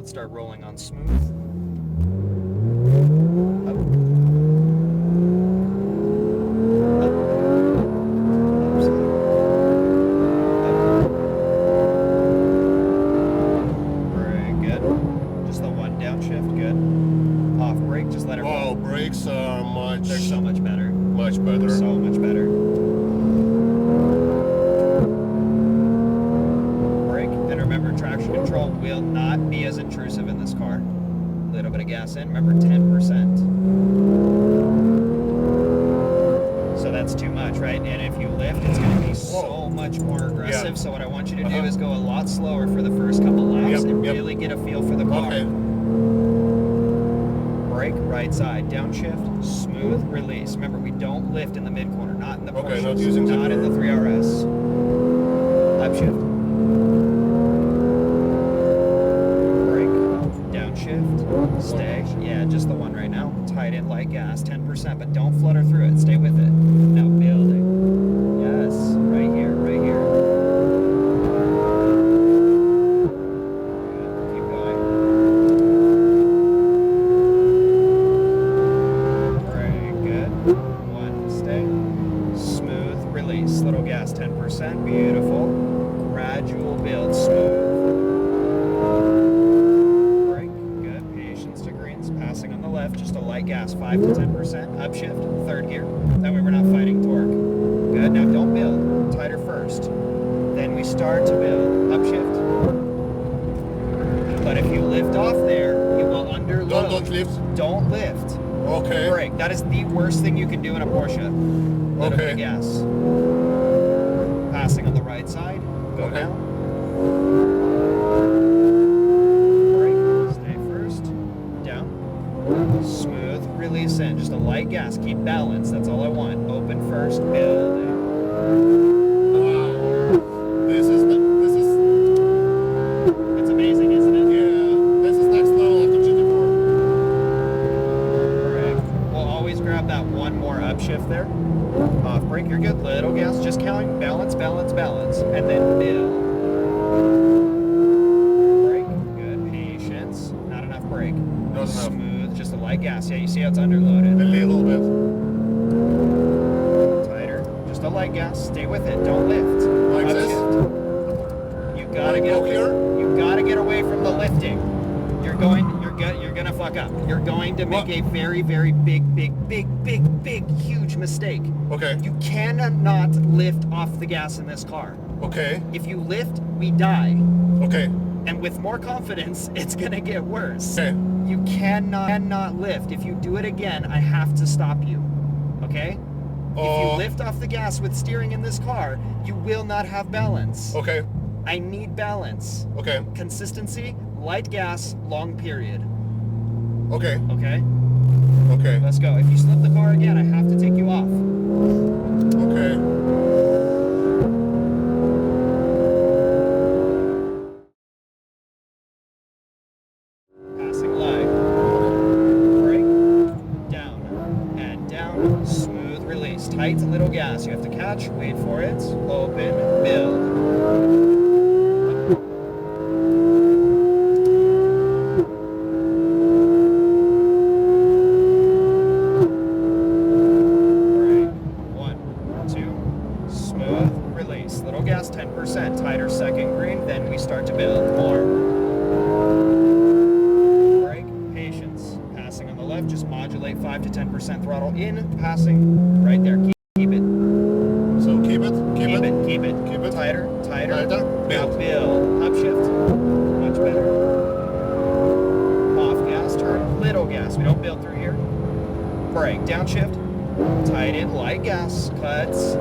let's start rolling on smooth. Up. Up. Very good. Just the one downshift, good. Off brake, just let it roll. Oh, brakes are much... They're so much better. Much better. So much better. Brake, and remember, traction control will not be as intrusive in this car. A little bit of gas in, remember 10%. So that's too much, right? And if you lift, it's going to be so much more aggressive. Yeah. So what I want you to do is go a lot slower for the first couple laps and really get a feel for the car. Okay. Brake, right side, downshift, smooth, release. Remember, we don't lift in the mid corner, not in the Okay, Porsches, not using not in the 3RS. Upshift. Brake, downshift, stay. Yeah, just the one right now. Tight in light gas, 10%, but don't flutter through it. Stay with it. Now building. Yes, right here, right here. Good. Keep going. Very good. One, stay. Smooth, release. Little gas, 10%. Beautiful. Gradual build, smooth. Brake, good. Patience to greens. Passing on the left, just a light gas, 5 to 10%. Upshift, third gear. That way we're not fighting torque. Good. Now don't build. Tighter first. Then we start to build. Upshift. But if you lift off there, you will underload. Don't lift. Don't lift. Okay. Brake. That is the worst thing you can do in a Porsche. Little bit of gas. Passing on the right side. Go down. Brake. Stay first. Down. Smooth. Release in. Just a light gas. Keep balance. That's all I want. Open first. Building. Wow. This is It's amazing, isn't it? yeah. This is next level of the GT4. Correct. We'll always grab that one more upshift there. Off brake, you're good. Little gas, just counting. Balance, balance, balance. And then build. Brake, good. Patience. Not enough brake. Not enough. Smooth, just a light gas. Yeah, you see how it's underloaded. A little bit. Tighter. Just a light gas. Stay with it. Don't lift. Like this? Upshift. You gotta get away. You gotta get away from the lifting. You're gonna fuck up. You're going to make a very, very big, huge mistake. Okay. You cannot lift off the gas in this car. Okay. If you lift, we die. Okay. And with more confidence, it's gonna get worse. Okay. You cannot lift. If you do it again, I have to stop you. Okay? If you lift off the gas with steering in this car, you will not have balance. Okay. I need balance. Okay. Consistency, light gas, long period. Okay. Okay? Okay. Let's go. If you slip the car again, I have to take you off. Okay. Passing live. Brake. Down. And down. Smooth release. Tight little gas. You have to catch. Wait for it. Open. Build. Brake. 1, 2. Smooth release. Little gas. 10%. Tighter second green. Then we start to build. More. Passing on the left, just modulate 5 to 10% throttle in, passing right there. Keep it. So keep it. Keep it. Tighter. Tighter. Now Build. build. Upshift. Much better. Off gas, turn. Little gas. We don't build through here. Brake. Downshift. Tight in. Light gas. Cuts.